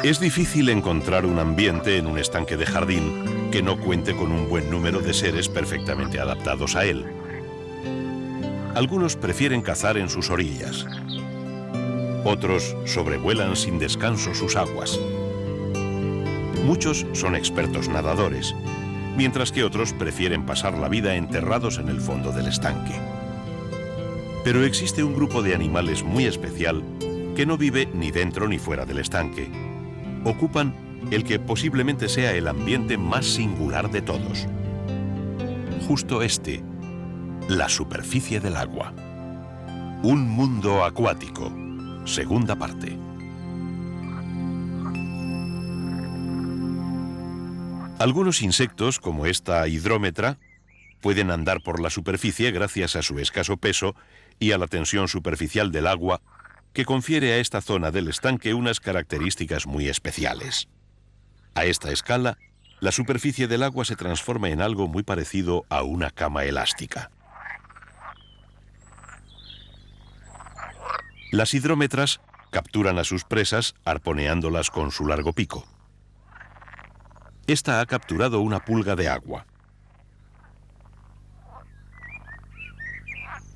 Es difícil encontrar un ambiente en un estanque de jardín que no cuente con un buen número de seres perfectamente adaptados a él. Algunos prefieren cazar en sus orillas. Otros sobrevuelan sin descanso sus aguas. Muchos son expertos nadadores, mientras que otros prefieren pasar la vida enterrados en el fondo del estanque. Pero existe un grupo de animales muy especial que no vive ni dentro ni fuera del estanque. Ocupan el que posiblemente sea el ambiente más singular de todos. Justo este, la superficie del agua. Un mundo acuático, segunda parte. Algunos insectos, como esta hidrómetra, pueden andar por la superficie gracias a su escaso peso y a la tensión superficial del agua, que confiere a esta zona del estanque unas características muy especiales. A esta escala, la superficie del agua se transforma en algo muy parecido a una cama elástica. Las hidrómetras capturan a sus presas arponeándolas con su largo pico. Esta ha capturado una pulga de agua.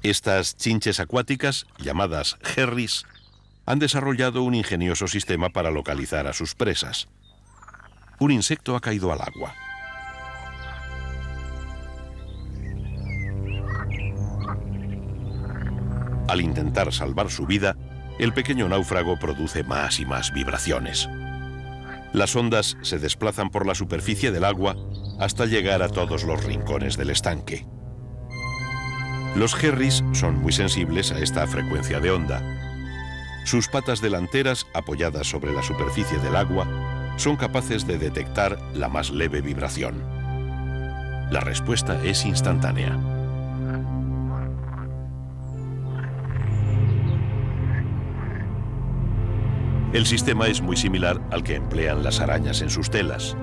Estas chinches acuáticas, llamadas herries, han desarrollado un ingenioso sistema para localizar a sus presas. Un insecto ha caído al agua. Al intentar salvar su vida, el pequeño náufrago produce más y más vibraciones. Las ondas se desplazan por la superficie del agua hasta llegar a todos los rincones del estanque. Los herries son muy sensibles a esta frecuencia de onda. Sus patas delanteras, apoyadas sobre la superficie del agua, son capaces de detectar la más leve vibración. La respuesta es instantánea. El sistema es muy similar al que emplean las arañas en sus telas.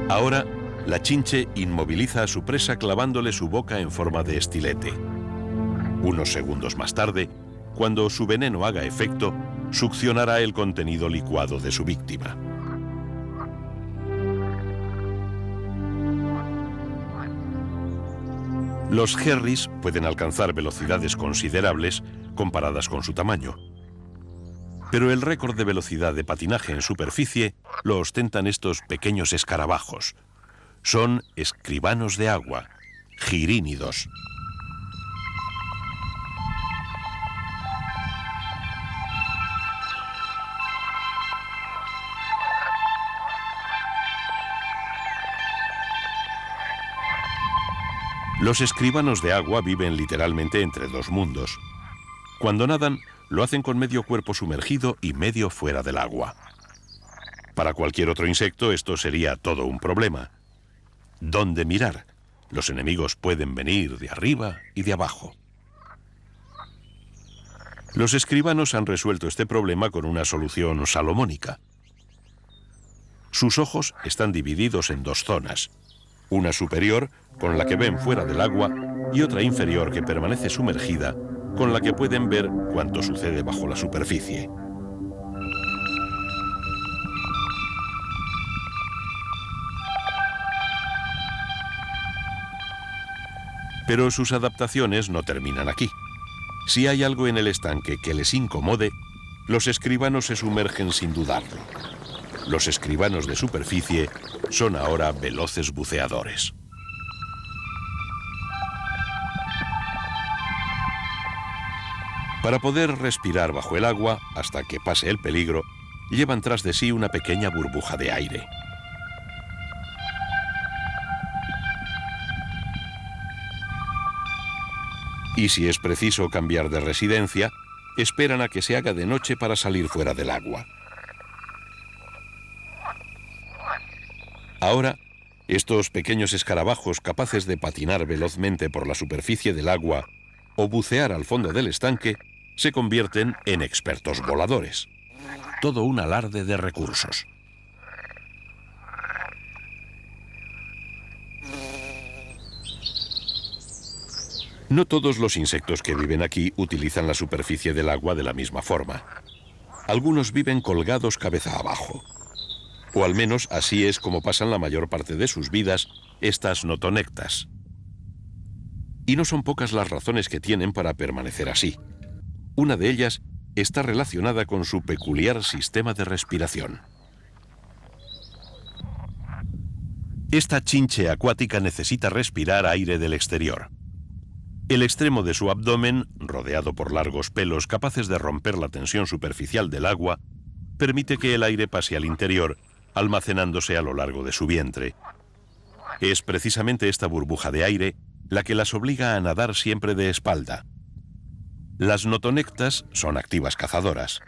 Ahora, la chinche inmoviliza a su presa clavándole su boca en forma de estilete. Unos segundos más tarde, cuando su veneno haga efecto, succionará el contenido licuado de su víctima. Los herries pueden alcanzar velocidades considerables comparadas con su tamaño. Pero el récord de velocidad de patinaje en superficie lo ostentan estos pequeños escarabajos. Son escribanos de agua, girínidos. Los escribanos de agua viven literalmente entre dos mundos. Cuando nadan, lo hacen con medio cuerpo sumergido y medio fuera del agua. Para cualquier otro insecto esto sería todo un problema. ¿Dónde mirar? Los enemigos pueden venir de arriba y de abajo. Los escribanos han resuelto este problema con una solución salomónica. Sus ojos están divididos en dos zonas. Una superior, con la que ven fuera del agua, y otra inferior que permanece sumergida, con la que pueden ver cuanto sucede bajo la superficie. Pero sus adaptaciones no terminan aquí. Si hay algo en el estanque que les incomode, los escribanos se sumergen sin dudarlo. Los escribanos de superficie son ahora veloces buceadores. Para poder respirar bajo el agua, hasta que pase el peligro, llevan tras de sí una pequeña burbuja de aire. Y si es preciso cambiar de residencia, esperan a que se haga de noche para salir fuera del agua. Ahora, estos pequeños escarabajos capaces de patinar velozmente por la superficie del agua o bucear al fondo del estanque se convierten en expertos voladores. Todo un alarde de recursos. No todos los insectos que viven aquí utilizan la superficie del agua de la misma forma. Algunos viven colgados cabeza abajo. O al menos así es como pasan la mayor parte de sus vidas estas notonectas. Y no son pocas las razones que tienen para permanecer así. Una de ellas está relacionada con su peculiar sistema de respiración. Esta chinche acuática necesita respirar aire del exterior. El extremo de su abdomen, rodeado por largos pelos capaces de romper la tensión superficial del agua, permite que el aire pase al interior, almacenándose a lo largo de su vientre. Es precisamente esta burbuja de aire la que las obliga a nadar siempre de espalda. Las notonectas son activas cazadoras,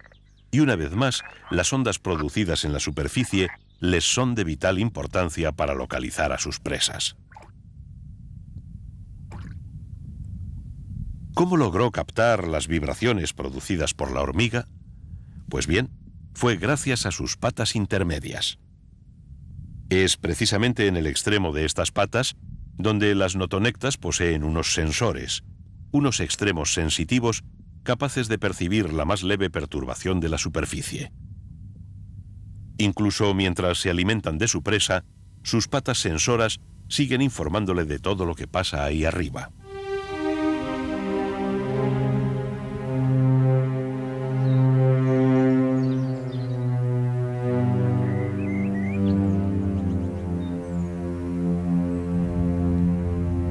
y una vez más, las ondas producidas en la superficie les son de vital importancia para localizar a sus presas. ¿Cómo logró captar las vibraciones producidas por la hormiga? Pues bien, fue gracias a sus patas intermedias. Es precisamente en el extremo de estas patas donde las notonectas poseen unos sensores, unos extremos sensitivos capaces de percibir la más leve perturbación de la superficie. Incluso mientras se alimentan de su presa, sus patas sensoras siguen informándole de todo lo que pasa ahí arriba.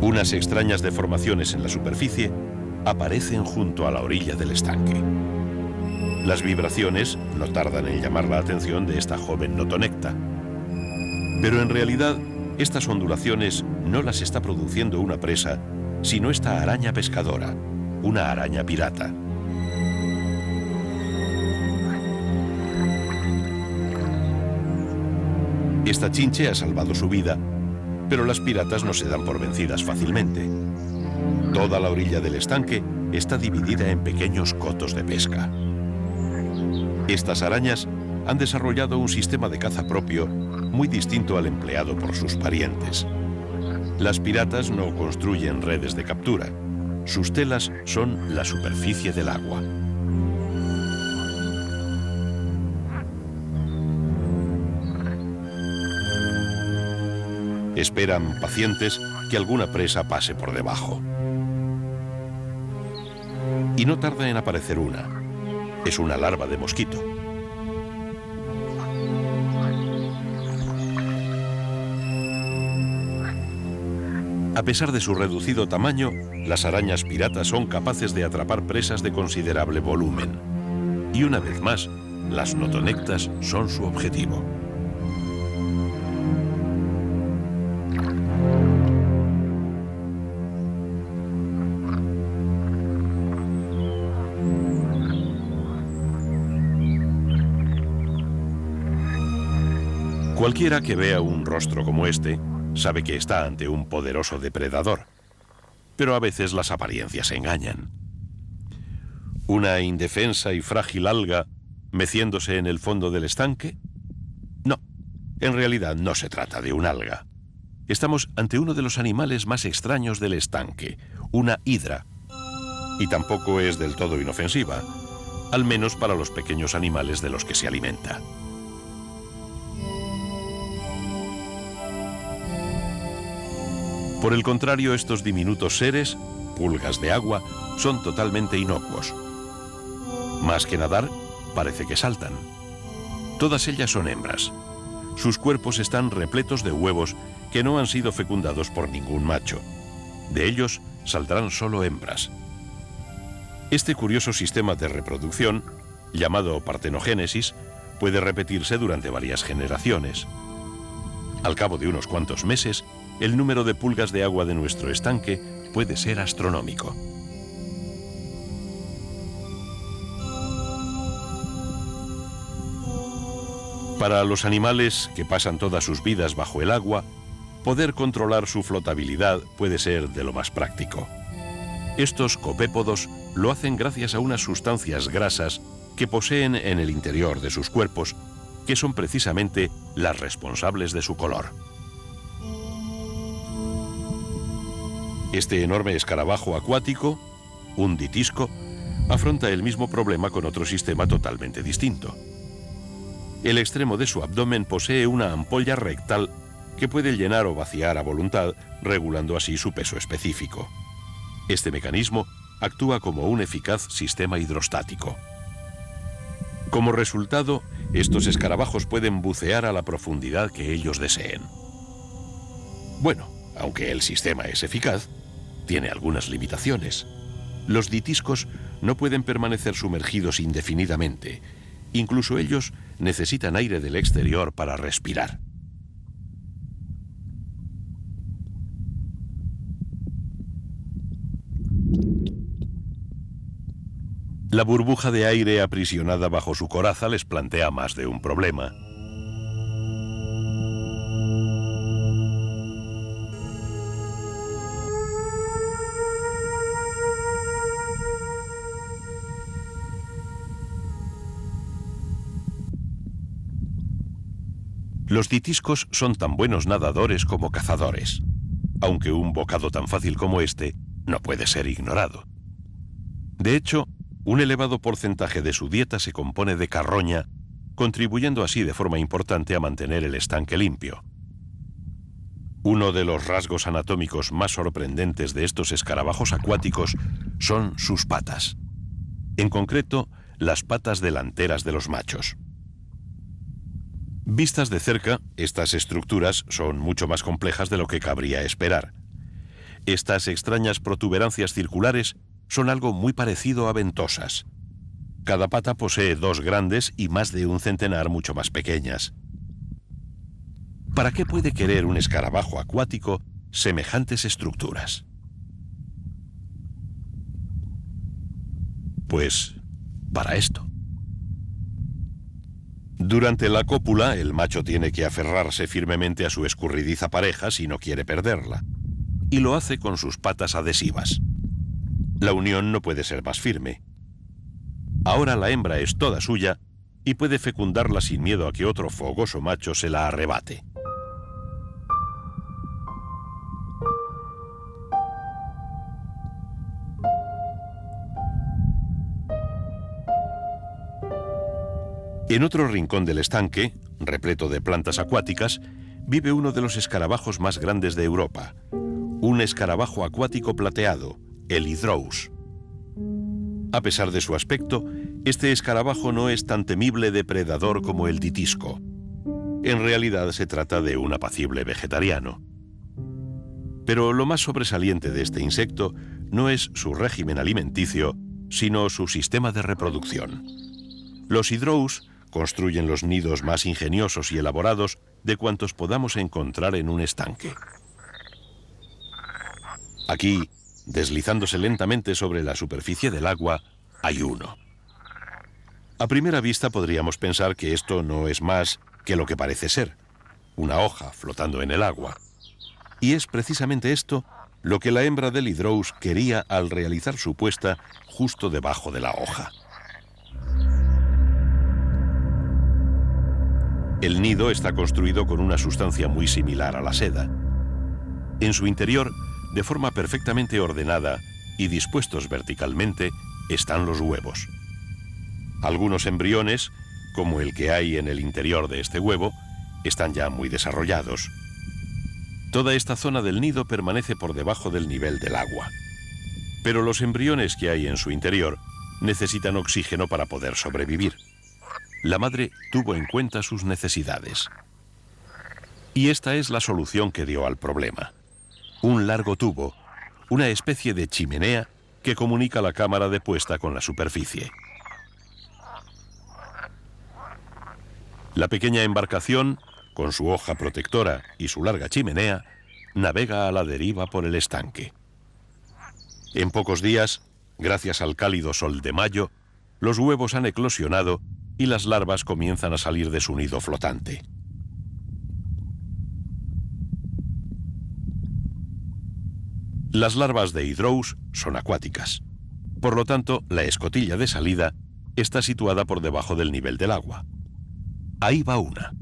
Unas extrañas deformaciones en la superficie aparecen junto a la orilla del estanque. Las vibraciones no tardan en llamar la atención de esta joven notonecta. Pero en realidad, estas ondulaciones no las está produciendo una presa, sino esta araña pescadora, una araña pirata. Esta chinche ha salvado su vida, pero las piratas no se dan por vencidas fácilmente. Toda la orilla del estanque está dividida en pequeños cotos de pesca. Estas arañas han desarrollado un sistema de caza propio muy distinto al empleado por sus parientes. Las piratas no construyen redes de captura. Sus telas son la superficie del agua. Esperan pacientes que alguna presa pase por debajo. Y no tarda en aparecer una. Es una larva de mosquito. A pesar de su reducido tamaño, las arañas piratas son capaces de atrapar presas de considerable volumen. Y una vez más, las notonectas son su objetivo. Cualquiera que vea un rostro como este sabe que está ante un poderoso depredador, pero a veces las apariencias engañan. ¿Una indefensa y frágil alga meciéndose en el fondo del estanque? No, en realidad no se trata de un alga. Estamos ante uno de los animales más extraños del estanque, una hidra, y tampoco es del todo inofensiva, al menos para los pequeños animales de los que se alimenta. Por el contrario, estos diminutos seres, pulgas de agua, son totalmente inocuos. Más que nadar, parece que saltan. Todas ellas son hembras. Sus cuerpos están repletos de huevos que no han sido fecundados por ningún macho. De ellos saldrán solo hembras. Este curioso sistema de reproducción, llamado partenogénesis, puede repetirse durante varias generaciones. Al cabo de unos cuantos meses, el número de pulgas de agua de nuestro estanque puede ser astronómico. Para los animales que pasan todas sus vidas bajo el agua, poder controlar su flotabilidad puede ser de lo más práctico. Estos copépodos lo hacen gracias a unas sustancias grasas que poseen en el interior de sus cuerpos, que son precisamente las responsables de su color. Este enorme escarabajo acuático, un ditisco, afronta el mismo problema con otro sistema totalmente distinto. El extremo de su abdomen posee una ampolla rectal que puede llenar o vaciar a voluntad, regulando así su peso específico. Este mecanismo actúa como un eficaz sistema hidrostático. Como resultado, estos escarabajos pueden bucear a la profundidad que ellos deseen. Bueno, aunque el sistema es eficaz, tiene algunas limitaciones. Los ditiscos no pueden permanecer sumergidos indefinidamente. Incluso ellos necesitan aire del exterior para respirar. La burbuja de aire aprisionada bajo su coraza les plantea más de un problema. Los ditiscos son tan buenos nadadores como cazadores, aunque un bocado tan fácil como este no puede ser ignorado. De hecho, un elevado porcentaje de su dieta se compone de carroña, contribuyendo así de forma importante a mantener el estanque limpio. Uno de los rasgos anatómicos más sorprendentes de estos escarabajos acuáticos son sus patas. En concreto, las patas delanteras de los machos. Vistas de cerca, estas estructuras son mucho más complejas de lo que cabría esperar. Estas extrañas protuberancias circulares son algo muy parecido a ventosas. Cada pata posee dos grandes y más de un centenar mucho más pequeñas. ¿Para qué puede querer un escarabajo acuático semejantes estructuras? Pues para esto. Durante la cópula, el macho tiene que aferrarse firmemente a su escurridiza pareja si no quiere perderla, y lo hace con sus patas adhesivas. La unión no puede ser más firme. Ahora la hembra es toda suya y puede fecundarla sin miedo a que otro fogoso macho se la arrebate. En otro rincón del estanque, repleto de plantas acuáticas, vive uno de los escarabajos más grandes de Europa, un escarabajo acuático plateado, el hydrous. A pesar de su aspecto, este escarabajo no es tan temible depredador como el ditisco. En realidad se trata de un apacible vegetariano. Pero lo más sobresaliente de este insecto no es su régimen alimenticio, sino su sistema de reproducción. Los hydrous construyen los nidos más ingeniosos y elaborados de cuantos podamos encontrar en un estanque. Aquí, deslizándose lentamente sobre la superficie del agua, hay uno. A primera vista podríamos pensar que esto no es más que lo que parece ser, una hoja flotando en el agua. Y es precisamente esto lo que la hembra del hydrous quería al realizar su puesta justo debajo de la hoja. El nido está construido con una sustancia muy similar a la seda. En su interior, de forma perfectamente ordenada y dispuestos verticalmente, están los huevos. Algunos embriones, como el que hay en el interior de este huevo, están ya muy desarrollados. Toda esta zona del nido permanece por debajo del nivel del agua. Pero los embriones que hay en su interior necesitan oxígeno para poder sobrevivir. La madre tuvo en cuenta sus necesidades. Y esta es la solución que dio al problema. Un largo tubo, una especie de chimenea que comunica la cámara de puesta con la superficie. La pequeña embarcación, con su hoja protectora y su larga chimenea, navega a la deriva por el estanque. En pocos días, gracias al cálido sol de mayo, los huevos han eclosionado y las larvas comienzan a salir de su nido flotante. Las larvas de hydrous son acuáticas. Por lo tanto, la escotilla de salida está situada por debajo del nivel del agua. Ahí va una.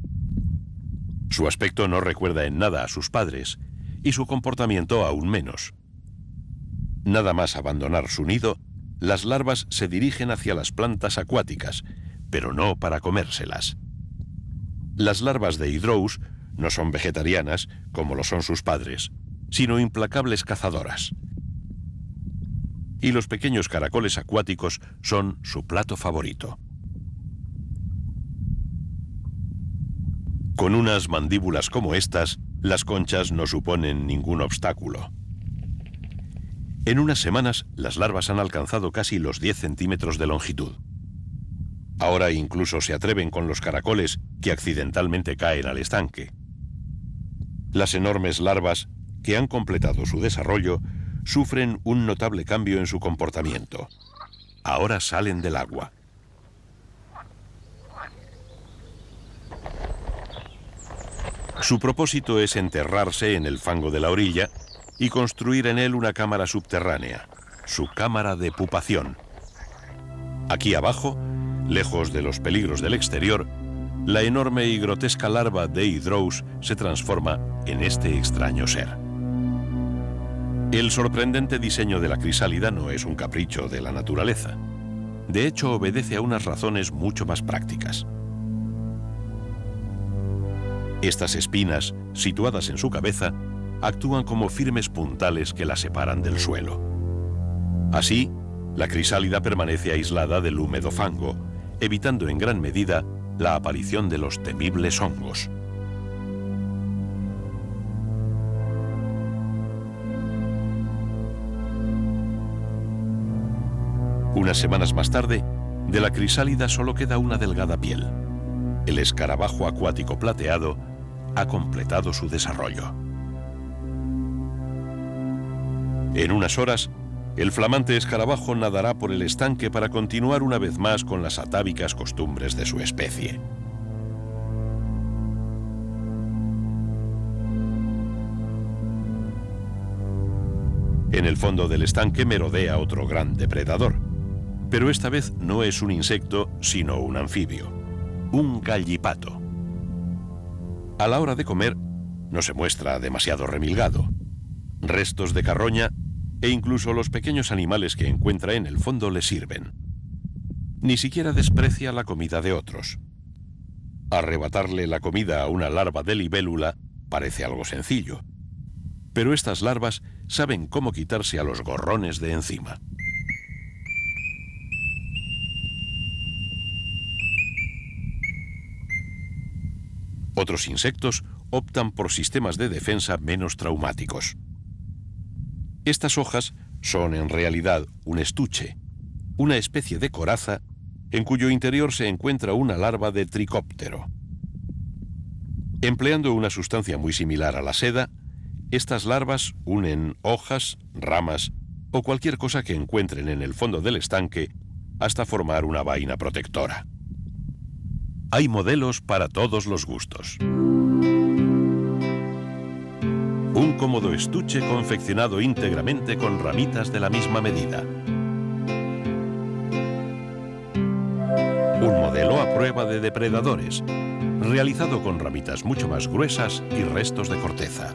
Su aspecto no recuerda en nada a sus padres y su comportamiento aún menos. Nada más abandonar su nido, las larvas se dirigen hacia las plantas acuáticas, pero no para comérselas. Las larvas de Hydrous no son vegetarianas, como lo son sus padres, sino implacables cazadoras. Y los pequeños caracoles acuáticos son su plato favorito. Con unas mandíbulas como estas, las conchas no suponen ningún obstáculo. En unas semanas, las larvas han alcanzado casi los 10 centímetros de longitud. Ahora incluso se atreven con los caracoles que accidentalmente caen al estanque. Las enormes larvas, que han completado su desarrollo, sufren un notable cambio en su comportamiento. Ahora salen del agua. Su propósito es enterrarse en el fango de la orilla y construir en él una cámara subterránea, su cámara de pupación. Aquí abajo, lejos de los peligros del exterior, la enorme y grotesca larva de Hydrous se transforma en este extraño ser. El sorprendente diseño de la crisálida no es un capricho de la naturaleza. De hecho, obedece a unas razones mucho más prácticas. Estas espinas, situadas en su cabeza, actúan como firmes puntales que la separan del suelo. Así, la crisálida permanece aislada del húmedo fango, evitando en gran medida la aparición de los temibles hongos. Unas semanas más tarde, de la crisálida solo queda una delgada piel. El escarabajo acuático plateado ha completado su desarrollo. En unas horas, el flamante escarabajo nadará por el estanque para continuar una vez más con las atávicas costumbres de su especie. En el fondo del estanque merodea otro gran depredador, pero esta vez no es un insecto, sino un anfibio, un gallipato. A la hora de comer, no se muestra demasiado remilgado. Restos de carroña e incluso los pequeños animales que encuentra en el fondo le sirven. Ni siquiera desprecia la comida de otros. Arrebatarle la comida a una larva de libélula parece algo sencillo, pero estas larvas saben cómo quitarse a los gorrones de encima. Otros insectos optan por sistemas de defensa menos traumáticos. Estas hojas son en realidad un estuche, una especie de coraza en cuyo interior se encuentra una larva de tricóptero. Empleando una sustancia muy similar a la seda, estas larvas unen hojas, ramas o cualquier cosa que encuentren en el fondo del estanque hasta formar una vaina protectora. Hay modelos para todos los gustos. Un cómodo estuche confeccionado íntegramente con ramitas de la misma medida. Un modelo a prueba de depredadores, realizado con ramitas mucho más gruesas y restos de corteza.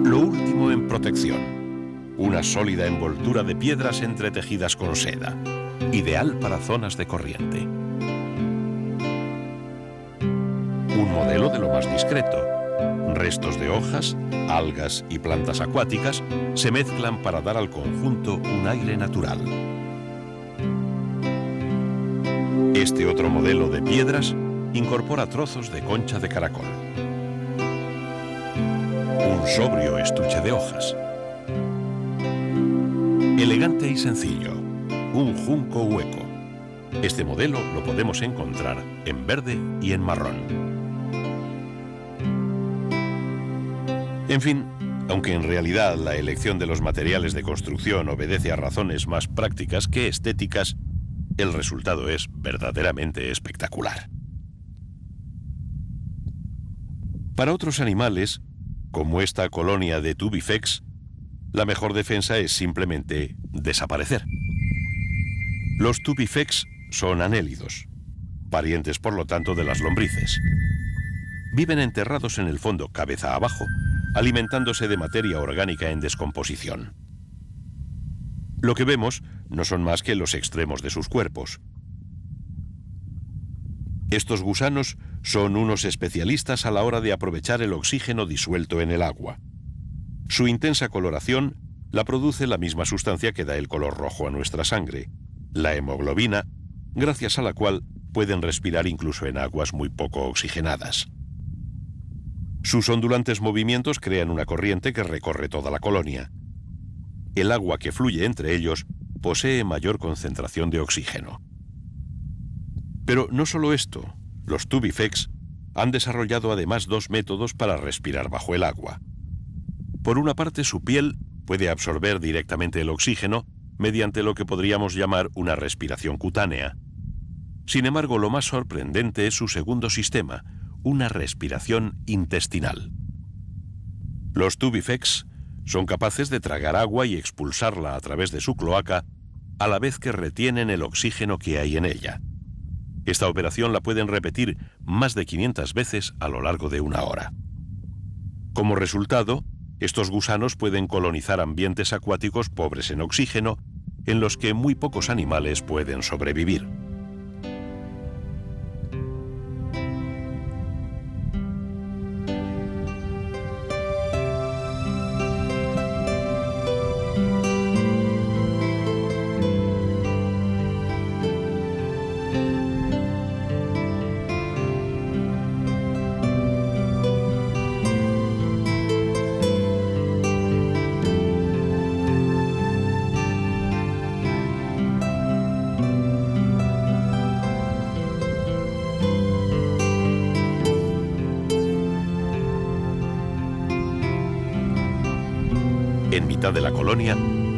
Lo último en protección, una sólida envoltura de piedras entretejidas con seda, ideal para zonas de corriente. Un modelo de lo más discreto. Restos de hojas, algas y plantas acuáticas se mezclan para dar al conjunto un aire natural. Este otro modelo de piedras incorpora trozos de concha de caracol. Un sobrio estuche de hojas. Elegante y sencillo. Un junco hueco. Este modelo lo podemos encontrar en verde y en marrón. En fin, aunque en realidad la elección de los materiales de construcción obedece a razones más prácticas que estéticas, el resultado es verdaderamente espectacular. Para otros animales, como esta colonia de Tubifex, la mejor defensa es simplemente desaparecer. Los Tubifex son anélidos, parientes por lo tanto de las lombrices. Viven enterrados en el fondo cabeza abajo, alimentándose de materia orgánica en descomposición. Lo que vemos no son más que los extremos de sus cuerpos. Estos gusanos son unos especialistas a la hora de aprovechar el oxígeno disuelto en el agua. Su intensa coloración la produce la misma sustancia que da el color rojo a nuestra sangre, la hemoglobina, gracias a la cual pueden respirar incluso en aguas muy poco oxigenadas. Sus ondulantes movimientos crean una corriente que recorre toda la colonia. El agua que fluye entre ellos posee mayor concentración de oxígeno. Pero no solo esto, los tubifex han desarrollado además dos métodos para respirar bajo el agua. Por una parte, su piel puede absorber directamente el oxígeno mediante lo que podríamos llamar una respiración cutánea. Sin embargo, lo más sorprendente es su segundo sistema, una respiración intestinal. Los tubifex son capaces de tragar agua y expulsarla a través de su cloaca, a la vez que retienen el oxígeno que hay en ella. Esta operación la pueden repetir más de 500 veces a lo largo de una hora. Como resultado, estos gusanos pueden colonizar ambientes acuáticos pobres en oxígeno, en los que muy pocos animales pueden sobrevivir. En mitad de la colonia,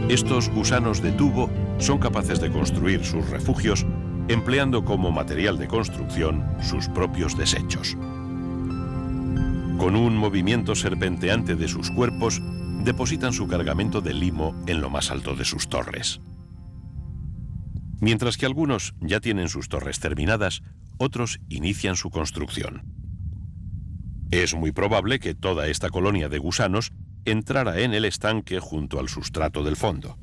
estos gusanos de tubo son capaces de construir sus refugios empleando como material de construcción sus propios desechos. Con un movimiento serpenteante de sus cuerpos, depositan su cargamento de limo en lo más alto de sus torres. Mientras que algunos ya tienen sus torres terminadas, otros inician su construcción. Es muy probable que toda esta colonia de gusanos entrara en el estanque junto al sustrato del fondo.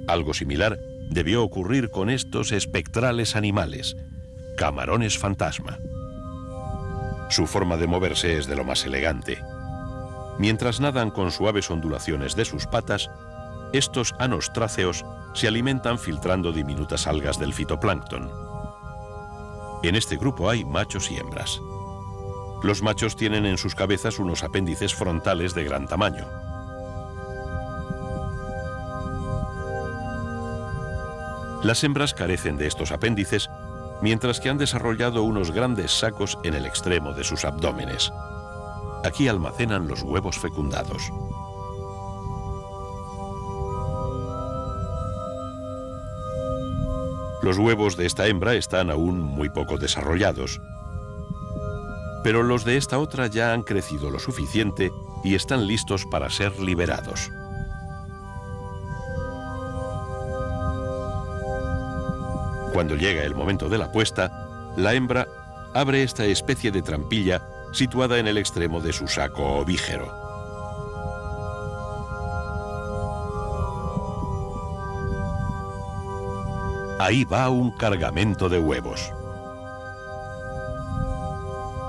Algo similar debió ocurrir con estos espectrales animales, camarones fantasma. Su forma de moverse es de lo más elegante. Mientras nadan con suaves ondulaciones de sus patas, estos anostráceos se alimentan filtrando diminutas algas del fitoplancton. En este grupo hay machos y hembras. Los machos tienen en sus cabezas unos apéndices frontales de gran tamaño. Las hembras carecen de estos apéndices, mientras que han desarrollado unos grandes sacos en el extremo de sus abdómenes. Aquí almacenan los huevos fecundados. Los huevos de esta hembra están aún muy poco desarrollados, pero los de esta otra ya han crecido lo suficiente y están listos para ser liberados. Cuando llega el momento de la puesta, la hembra abre esta especie de trampilla situada en el extremo de su saco ovígero. Ahí va un cargamento de huevos.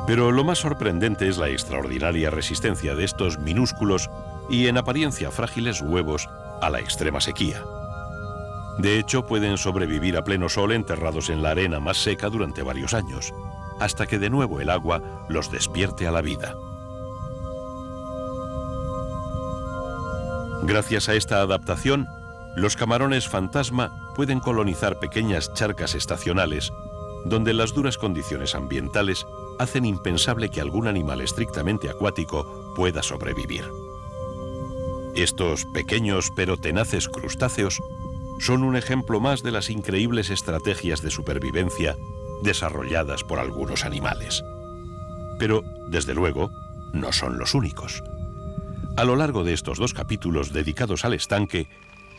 Pero lo más sorprendente es la extraordinaria resistencia de estos minúsculos y en apariencia frágiles huevos a la extrema sequía. De hecho, pueden sobrevivir a pleno sol enterrados en la arena más seca durante varios años, hasta que de nuevo el agua los despierte a la vida. Gracias a esta adaptación, los camarones fantasma pueden colonizar pequeñas charcas estacionales, donde las duras condiciones ambientales hacen impensable que algún animal estrictamente acuático pueda sobrevivir. Estos pequeños pero tenaces crustáceos son un ejemplo más de las increíbles estrategias de supervivencia desarrolladas por algunos animales. Pero, desde luego, no son los únicos. A lo largo de estos dos capítulos dedicados al estanque,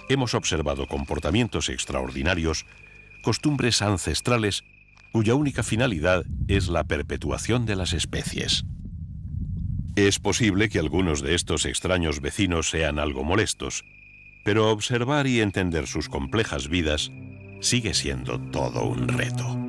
hemos observado comportamientos extraordinarios, costumbres ancestrales, cuya única finalidad es la perpetuación de las especies. Es posible que algunos de estos extraños vecinos sean algo molestos, pero observar y entender sus complejas vidas sigue siendo todo un reto.